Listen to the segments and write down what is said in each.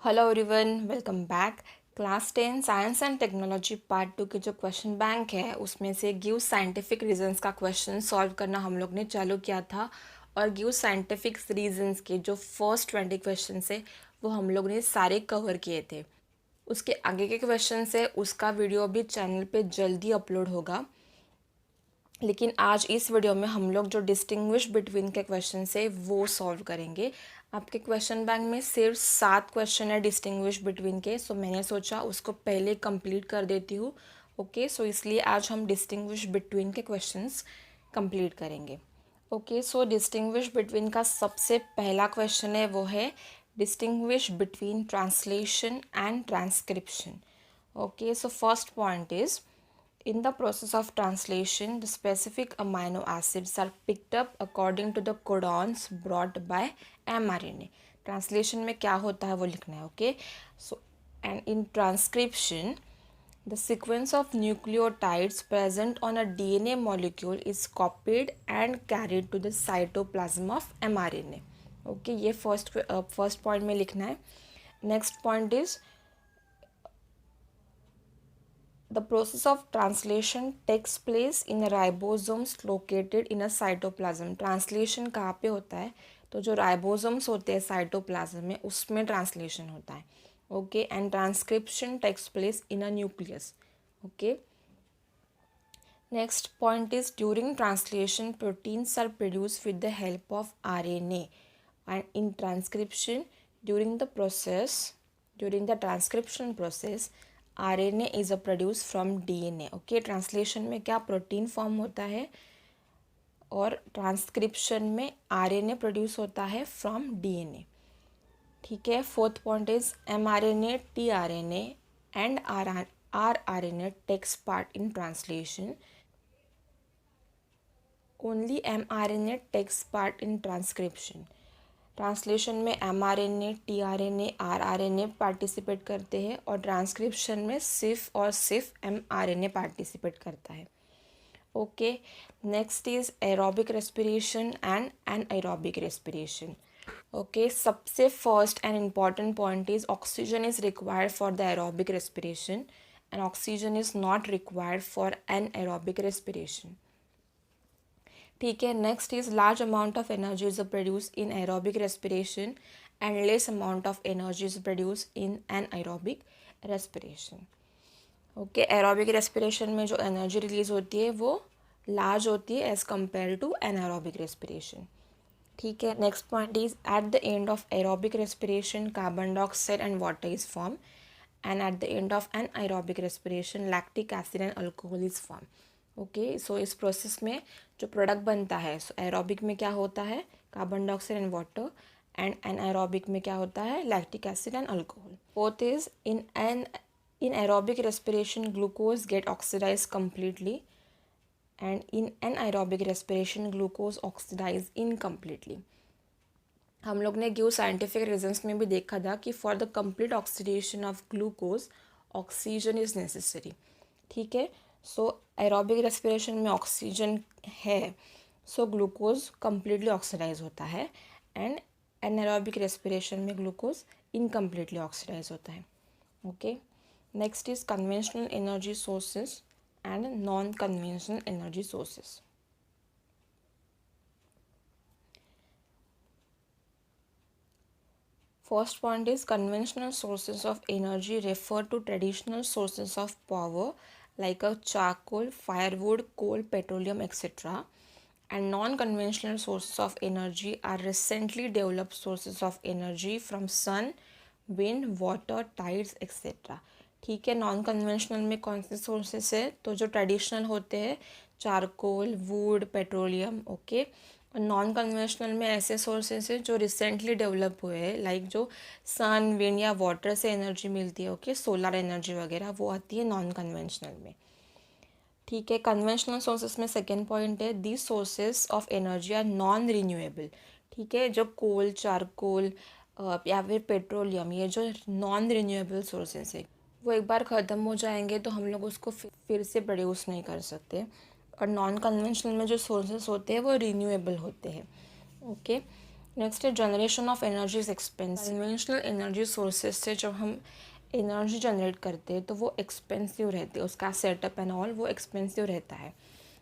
Hello everyone, welcome back. Class 10 science and technology part 2 के जो question bank है उसमें से गिव साइंटिफिक रीजंस का क्वेश्चन सॉल्व करना हम लोग ने चालू किया था। और गिव साइंटिफिक रीजंस के जो फर्स्ट 20 क्वेश्चन है वो हम लोग ने सारे कवर किए थे। उसके आगे के क्वेश्चन है उसका वीडियो भी चैनल पे जल्दी अपलोड होगा। लेकिन आज इस वीडियो में हम लोग जो डिस्टिंग्विश बिटवीन के क्वेश्चन है वो सॉल्व करेंगे। आपके क्वेश्चन बैंक में सिर्फ 7 क्वेश्चन है डिस्टिंग्विश बिटवीन के, सो मैंने सोचा उसको पहले कंप्लीट कर देती हूँ। ओके, सो इसलिए आज हम डिस्टिंग्विश बिटवीन के क्वेश्चंस कंप्लीट करेंगे। ओके, सो डिस्टिंग्विश बिटवीन का सबसे पहला क्वेश्चन है वो है distinguish between translation and transcription. Okay, so first point is in the process of translation the specific amino acids are picked up according to the codons brought by mRNA. Translation में क्या होता है वो लिखना है। Okay, so and in transcription the sequence of nucleotides present on a DNA molecule is copied and carried to the cytoplasm of mRNA. Okay, ये first point में लिखना है। Next point is the process of translation takes place in ribosomes located in a cytoplasm. Translation कहाँ पे होता है? तो जो राइबोसोम्स होते हैं साइटोप्लाज्म में उसमें ट्रांसलेशन होता है। Okay, and transcription takes place in a nucleus. Okay, next point is during translation proteins are produced with the help of RNA, and in transcription during the transcription process RNA is produced from DNA. Okay, translation में क्या protein form होता है और transcription में RNA produce होता है from DNA। ठीक है, fourth point is mRNA, tRNA and rRNA takes part in translation. Only mRNA takes part in transcription. Translation में mRNA, tRNA, rRNA पार्टिसिपेट करते हैं और ट्रांसक्रिप्शन में सिर्फ और सिर्फ mRNA पार्टिसिपेट करता है। Okay, next is aerobic respiration and anaerobic respiration. Okay, सबसे first and important point is oxygen is required for the aerobic respiration and oxygen is not required for anaerobic respiration. ठीक है, next is large amount of energy is produce in aerobic respiration and less amount of energy is produce in anaerobic respiration. Okay, aerobic respiration में जो energy release होती है वो large होती है as compare to anaerobic respiration. ठीक है, next point is at the end of aerobic respiration carbon dioxide and water is form and at the end of anaerobic respiration lactic acid and alcohol is form. Okay, so इस process में जो product बनता है, सो aerobic में क्या होता है? Carbon dioxide and water, and anaerobic में क्या होता है? Lactic acid and alcohol. Fourth is in aerobic respiration glucose get oxidized completely and in anaerobic respiration glucose oxidize incompletely. हम लोग ने गिव साइंटिफिक रीजंस में भी देखा था कि for the complete oxidation of glucose oxygen is necessary. ठीक है, सो एरोबिक रेस्पिरेशन में ऑक्सीजन है, सो ग्लूकोज कम्प्लीटली ऑक्सीडाइज होता है, एंड एनारोबिक रेस्पिरेशन में ग्लूकोज इनकम्प्लीटली ऑक्सीडाइज होता है। Okay, next is conventional energy sources and non-conventional energy sources. First point is conventional sources of energy refer to traditional sources of power like a charcoal, firewood, coal, petroleum, etc. And non-conventional sources of energy are recently developed sources of energy from sun, wind, water, tides, etc. ठीक है, non conventional में कौन से sources है? तो जो traditional होते हैं चारकोल, वुड, पेट्रोलियम। ओके, और नॉन कन्वेंशनल में ऐसे सोर्सेस है जो रिसेंटली डेवलप हुए हैं, लाइक जो सन, विंड या वाटर से एनर्जी मिलती है। ओके, सोलर एनर्जी वगैरह वो आती है नॉन कन्वेंशनल में। ठीक है, कन्वेंशनल सोर्सेस में सेकेंड पॉइंट है these sources of energy are non renewable. ठीक है, जो कोल, चारकोल या फिर पेट्रोलियम, ये जो नॉन रिन्यूएबल सोर्सेस है वो एक बार ख़त्म हो जाएंगे तो हम लोग उसको फिर से प्रोड्यूस नहीं कर सकते। और नॉन कन्वेंशनल में जो सोर्सेस होते हैं वो रिन्यूएबल होते हैं। ओके, नेक्स्ट है generation of energy is expensive. Conventional energy sources से जब हम एनर्जी जनरेट करते हैं तो वो एक्सपेंसिव रहते हैं, उसका सेटअप एंड ऑल वो एक्सपेंसिव रहता है।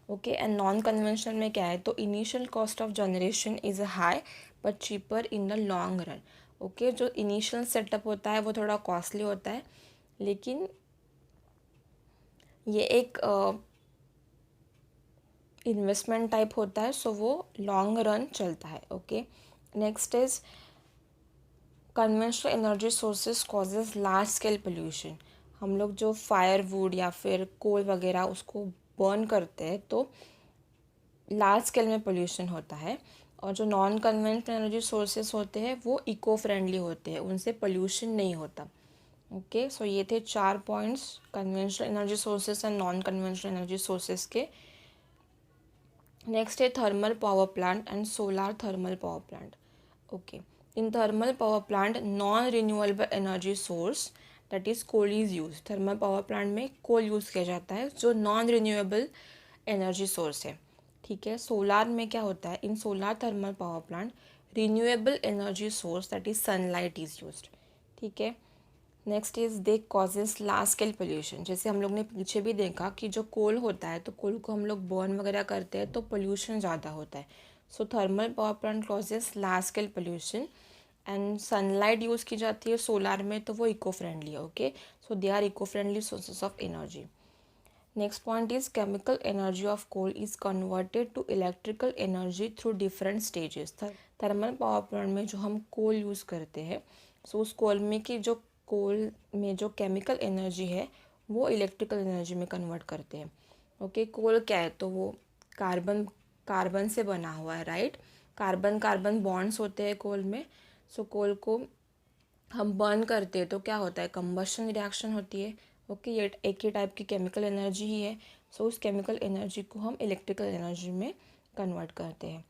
ओके, एंड नॉन कन्वेंशनल में क्या है, तो initial cost of generation is high but cheaper in the long run. Okay, जो इनिशियल सेटअप होता है वो थोड़ा कॉस्टली होता है, लेकिन ये एक इन्वेस्टमेंट टाइप होता है, सो वो लॉन्ग रन चलता है। Okay, next is conventional energy sources causes large scale pollution. हम लोग जो फायरवुड या फिर कोल वगैरह उसको बर्न करते हैं तो लार्ज स्केल में पोल्यूशन होता है, और जो नॉन कन्वेंशनल एनर्जी सोर्सेज होते हैं वो इको फ्रेंडली होते हैं, उनसे पोल्यूशन नहीं होता। ओके, सो ये थे 4 points conventional energy sources and non conventional energy sources के। नेक्स्ट है thermal power plant and solar thermal power plant. Okay, in thermal power plant non renewable energy source that is coal is use. Thermal power plant में coal use किया जाता है जो non renewable energy source है। ठीक है, solar में क्या होता है, in solar thermal power plant renewable energy source that is sunlight is used. ठीक है, next is they causes large scale pollution. जैसे हम लोग ने पीछे भी देखा कि जो कोल होता है तो कोल को हम लोग बर्न वगैरह करते हैं तो पोल्यूशन ज़्यादा होता है। So thermal power plant causes large scale pollution, and sunlight use की जाती है सोलार में तो वो इको फ्रेंडली है। Okay, so they are eco friendly sources of energy. Next point is chemical energy of coal is converted to electrical energy through different stages. Thermal power plant में जो हम कोल यूज़ करते हैं, सो उस कोल में की जो कोल में जो केमिकल एनर्जी है वो इलेक्ट्रिकल एनर्जी में कन्वर्ट करते हैं। ओके, कोल क्या है, तो वो कार्बन कार्बन से बना हुआ है, राइट। कार्बन कार्बन बॉन्ड्स होते हैं कोल में। सो कोल को हम बर्न करते हैं तो क्या होता है, कंबशन रिएक्शन होती है। ओके, ये एक ही टाइप की केमिकल एनर्जी ही है। सो उस केमिकल एनर्जी को हम इलेक्ट्रिकल एनर्जी में कन्वर्ट करते हैं।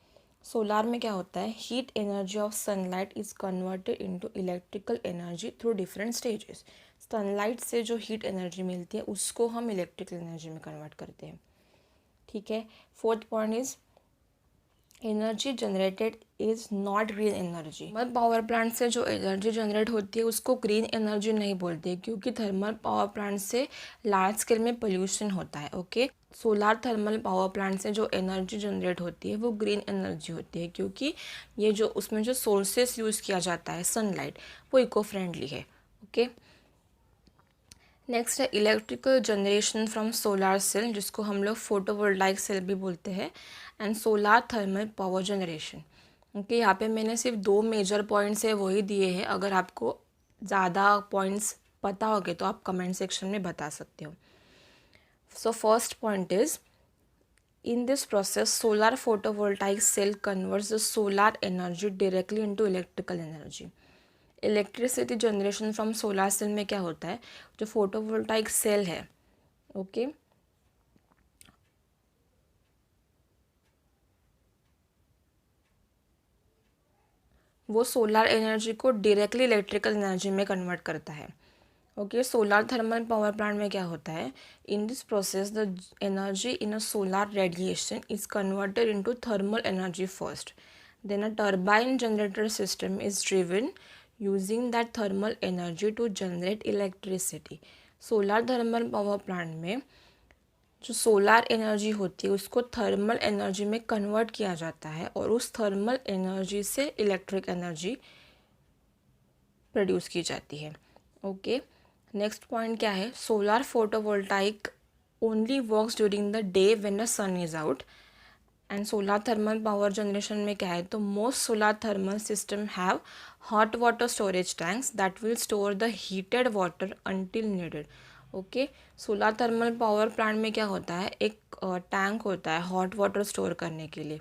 सोलार में क्या होता है, heat energy of sunlight is converted into electrical energy through different stages. Sunlight से जो हीट एनर्जी मिलती है उसको हम इलेक्ट्रिकल एनर्जी में कन्वर्ट करते हैं। ठीक है, fourth point is energy generated is not green energy. Thermal power plant से जो एनर्जी जनरेट होती है उसको ग्रीन एनर्जी नहीं बोलते, क्योंकि थर्मल पावर प्लांट से लार्ज स्केल में पोल्यूशन होता है। Okay, solar thermal power plant से जो एनर्जी जनरेट होती है वो ग्रीन एनर्जी होती है, क्योंकि ये जो उसमें जो सोर्सेस यूज़ किया जाता है सनलाइट वो इको फ्रेंडली है। ओके, नेक्स्ट है electrical generation from solar cell, जिसको हम लोग फोटोवोल्टाइक सेल भी बोलते हैं, and solar thermal power generation. Okay, यहाँ पे मैंने सिर्फ 2 मेजर पॉइंट्स है वही दिए हैं। अगर आपको ज़्यादा पॉइंट्स पता होगे तो आप कमेंट सेक्शन में बता सकते हो। So first point is in this process solar photovoltaic cell converts the solar energy directly into electrical energy। Electricity generation from solar cell में क्या होता है, जो फोटोवोल्टाइक सेल है, ओके, वो सोलर एनर्जी को डायरेक्टली इलेक्ट्रिकल एनर्जी में convert करता है। Okay, solar thermal power plant में क्या होता है, in this process the energy in a solar radiation is converted into thermal energy first, then a turbine generator system is driven using that thermal energy to generate electricity. Solar thermal power plant में जो solar energy होती है उसको thermal energy में convert किया जाता है, और उस थर्मल एनर्जी से इलेक्ट्रिक एनर्जी प्रोड्यूस की जाती है। ओके, नेक्स्ट पॉइंट क्या है, solar photovoltaic only works during the day when the sun is out, and solar thermal power generation में क्या है, तो most solar thermal system have hot water storage tanks that will store the heated water until needed. Okay, solar thermal power plant में क्या होता है, एक tank होता है हॉट वाटर स्टोर करने के लिए।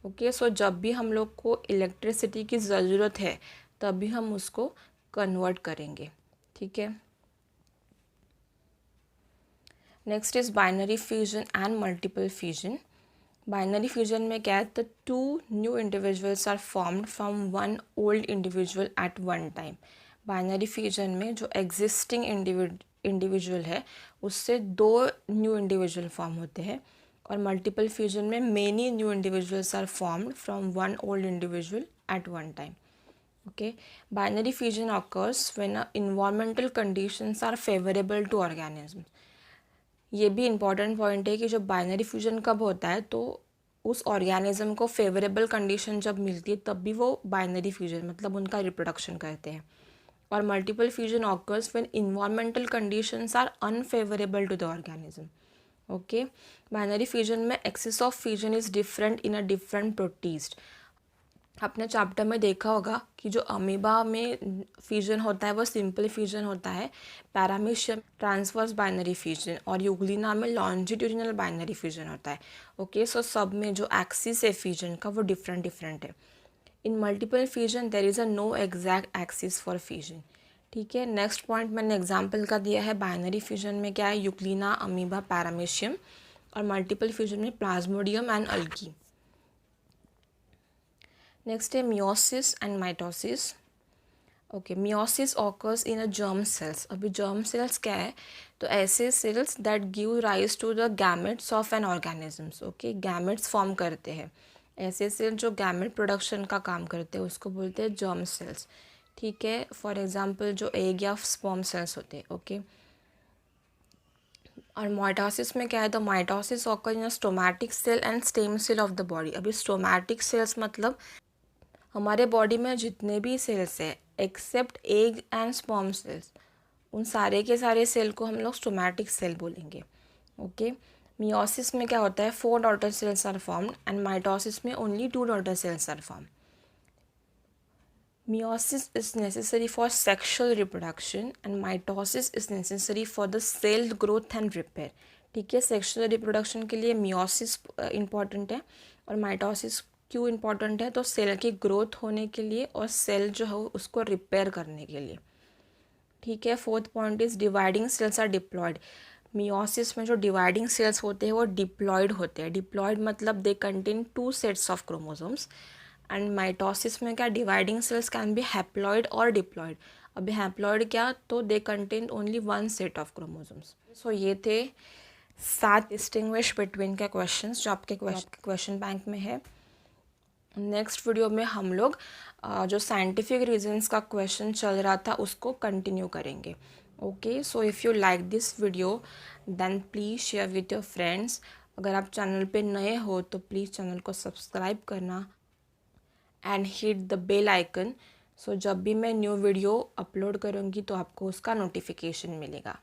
ओके, सो जब भी हम लोग को इलेक्ट्रिसिटी की ज़रूरत है तभी हम उसको कन्वर्ट करेंगे। ठीक है, next is binary fusion and multiple fusion. Binary fusion में क्या है, तो 2 new individuals are formed from 1 old individual at one time. Binary fusion में जो एग्जिस्टिंग इंडिविजुअल है उससे 2 न्यू इंडिविजुअल फॉर्म होते हैं, और मल्टीपल फ्यूजन में many new individuals are formed from 1 old individual at one time. Okay, binary fission occurs when environmental conditions are favorable to organisms. ये भी इम्पॉर्टेंट पॉइंट है कि जब बाइनरी फ्यूजन कब होता है तो उस ऑर्गेनिज्म को फेवरेबल कंडीशन जब मिलती है तब भी वो बाइनरी फ्यूजन मतलब उनका रिप्रोडक्शन करते हैं. और multiple fission occurs when environmental conditions are unfavourable to the organism. Okay, binary fusion में axis of fission is different in a different protist. आपने चैप्टर में देखा होगा कि जो अमीबा में फ्यूजन होता है वो सिंपल फ्यूजन होता है, पैरामीशियम ट्रांसवर्स बाइनरी फ्यूजन, और यूग्लिना में लॉन्जिट्यूडिनल बाइनरी फ्यूजन होता है. ओके, सो सब में जो एक्सिस है फ्यूजन का वो डिफरेंट डिफरेंट है. इन multiple fusion there is a no exact axis for fusion. ठीक है, नेक्स्ट पॉइंट मैंने एग्जाम्पल का दिया है. बाइनरी फ्यूजन में क्या है, यूग्लिना, अमीबा, पैरामीशियम, और मल्टीपल फ्यूजन में प्लाज्मोडियम एंड अल्गी. नेक्स्ट है meiosis and mitosis. Okay, meiosis occurs in a germ cells. अभी जर्म सेल्स क्या है, तो ऐसे cells that give rise to the gametes of an organisms. Okay, gametes form करते हैं. ऐसे सेल जो गैमेट प्रोडक्शन का काम करते हैं उसको बोलते हैं जर्म सेल्स. ठीक है, फॉर एग्जांपल जो एग या स्पर्म सेल्स होते हैं. ओके, और माइटोसिस में क्या है, तो mitosis occur in somatic cell and stem cell of the body. अभी स्टोमैटिक सेल्स मतलब हमारे बॉडी में जितने भी सेल्स हैं except egg and sperm cells, उन सारे के सारे सेल को हम लोग स्टोमैटिक सेल बोलेंगे. ओके, मियोसिस में क्या होता है, 4 daughter cells are formed and mitosis में only 2 daughter cells are formed. Meiosis is necessary for sexual reproduction and mitosis is necessary for the cell growth and repair. ठीक है, sexual reproduction के लिए meiosis important है और mitosis क्यों important है, तो सेल की ग्रोथ होने के लिए और सेल जो है उसको रिपेयर करने के लिए. ठीक है, fourth point is dividing cells are diploid. Meiosis में जो डिवाइडिंग सेल्स होते हैं वो डिप्लॉयड होते हैं. डिप्लॉयड मतलब they contain 2 sets of chromosomes. And mitosis में क्या, dividing cells can be haploid और डिप्लॉयड. अभी हैप्लॉयड क्या, तो they contain only 1 set of chromosomes. So ये थे 7 डिस्टिंग्विश बिटवीन के क्वेश्चंस जो आपके क्वेश्चन बैंक में है. नेक्स्ट वीडियो में हम लोग जो साइंटिफिक रीजंस का क्वेश्चन चल रहा था उसको कंटिन्यू करेंगे. Okay, so if you like this video then please share with your friends. अगर आप चैनल पे नए हो तो प्लीज़ चैनल को सब्सक्राइब करना and hit the bell icon. So जब भी मैं न्यू वीडियो अपलोड करूँगी तो आपको उसका नोटिफिकेशन मिलेगा.